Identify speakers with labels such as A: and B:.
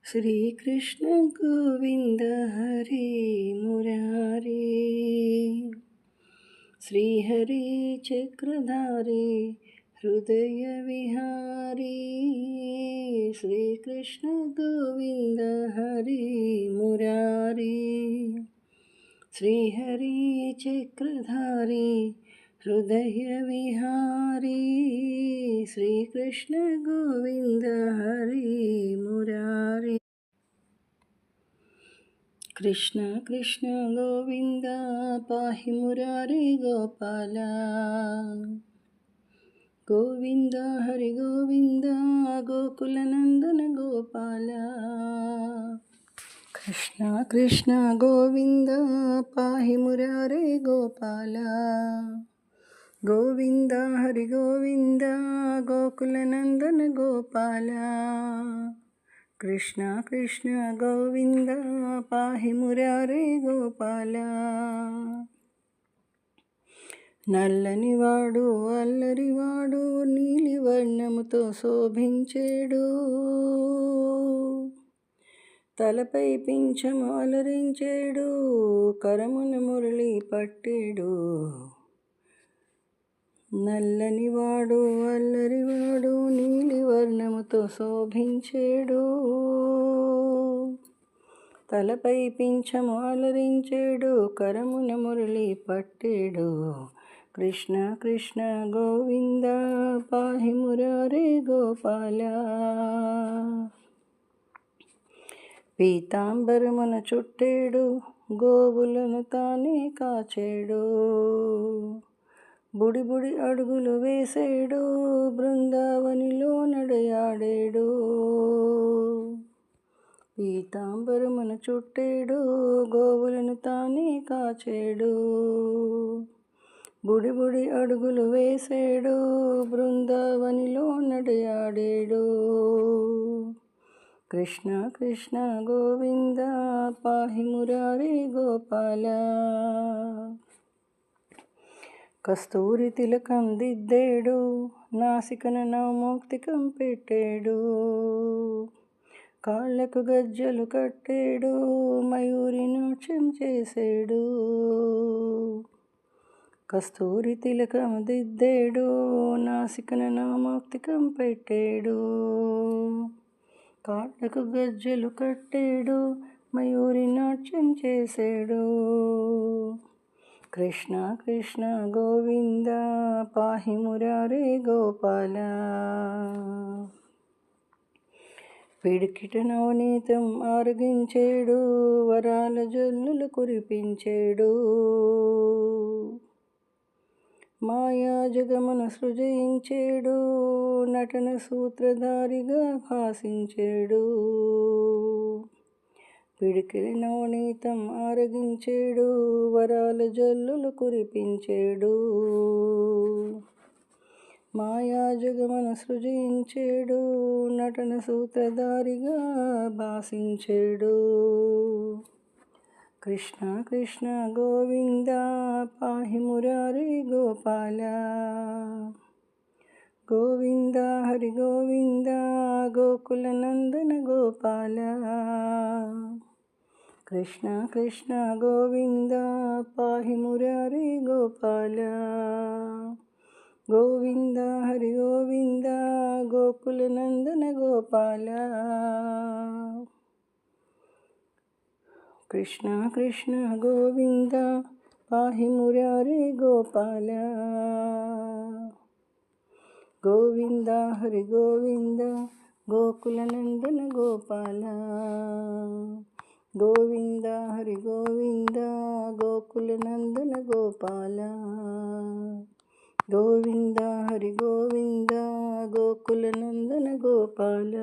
A: श्रीकृष्ण गोविन्द हरे मुरारे, श्रीहरि चक्रधारे हृदय विहारी। श्रीकृष्ण गोविन्द हरे मुरारे, श्रीहरि चक्रधारे हृदय विहारी। श्रीकृष्ण गोविन्द हरे मुरारे। कृष्ण कृष्ण गोविन्द पाहि मुरारे गोपाला, गोविन्द हरि गोविन्द गोकुलनन्दन गोपाला। कृष्ण कृष्ण गोविन्द पाहि मुरारे गोपाला, गोविन्द हरि गोविन्द गोकुलनन्दन गोपाला। कृष्ण कृष्ण गोविन्द पाहि मुरारे गोपाला। నల్లనివాడు అల్లరివాడు నీలి వర్ణముతో శోభించేడు, తలపై పింఛము అలరించేడు, కరమున మురళి పట్టేడు. నల్లనివాడు అల్లరివాడు నీలి వర్ణముతో శోభించేడు, తలపై పింఛము అలరించేడు, కరమున మురళి పట్టేడు. కృష్ణ కృష్ణ గోవింద పాహి మురారే గోపాల. పీతాంబరమున చుట్టేడు, గోవులను తానే కాచేడు, బుడి బుడి అడుగులు వేసేడు, బృందావనిలో నడయాడేడు. పీతాంబరమున చుట్టేడు, గోవులను తానే కాచేడు, బుడి బుడి అడుగులు వేసేడు, బృందావనిలో నడయాడేడు. కృష్ణ కృష్ణ గోవింద పాహి మురారే గోపాల. కస్తూరి తిలకం దిద్దేడు, నాసికన నవమౌక్తికం పెట్టేడు, కాళ్ళకు గజ్జలు కట్టేడు, మయూరి నాట్యం చేసేడు. కస్తూరి తిలకం దిద్దేడు, నాసికన నవమౌక్తికం పెట్టేడు, కాళ్ళకు గజ్జలు కట్టేడు, మయూరి నాట్యం చేసేడు. కృష్ణ కృష్ణ గోవింద పాహి మురారే గోపాల. పిడికిట నవనీతం ఆరగించేడు, వరాల జల్లులు కురిపించేడు, మాయా జగమును సృజించేడు, నటన సూత్రధారిగా భాసించేడు. పిడికిలి నవనీతం ఆరగించేడు, వరాల జల్లులు కురిపించేడు, మాయా జగమును సృజించేడు, నటన సూత్రధారిగా భాసించేడు. కృష్ణ కృష్ణ గోవింద పాహి మురారే గోపాల. గోవింద హరి గోవింద గోకులనందన గోపాల. కృష్ణ కృష్ణ గోవింద పాహి మురారే గోపాల. గోవింద హరి గోవింద గోకులనందన గోపాల. కృష్ణ కృష్ణ గోవింద పాహి మురారే గోపాల. గోవింద హరి గోవింద గోకులనందన గోపాల. గోవింద హరి గోవింద గోకులనందన గోపాల. గోవింద హరి గోవింద గోకులనందన గోపాల.